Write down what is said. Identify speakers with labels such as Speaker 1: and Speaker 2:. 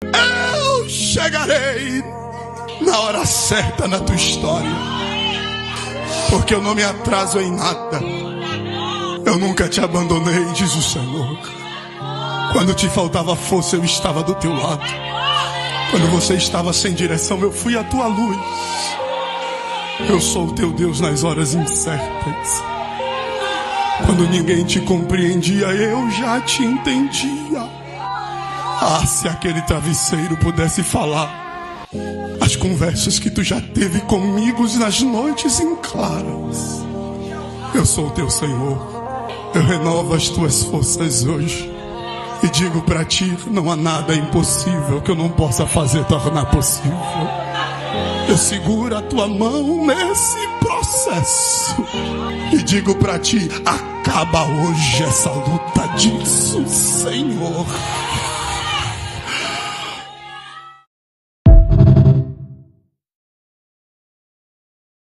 Speaker 1: Eu chegarei na hora certa na tua história, porque eu não me atraso em nada. Eu nunca te abandonei, diz o Senhor. Quando te faltava força, eu estava do teu lado. Quando você estava sem direção, eu fui a tua luz. Eu sou o teu Deus nas horas incertas. Quando ninguém te compreendia, eu já te entendia. Ah, se aquele travesseiro pudesse falar as conversas que tu já teve comigo nas noites em claras. Eu sou o teu Senhor. Eu renovo as tuas forças hoje e digo para ti, não há nada impossível que eu não possa fazer tornar possível. Eu seguro a tua mão nesse processo e digo para ti, acaba hoje essa luta disso, Senhor.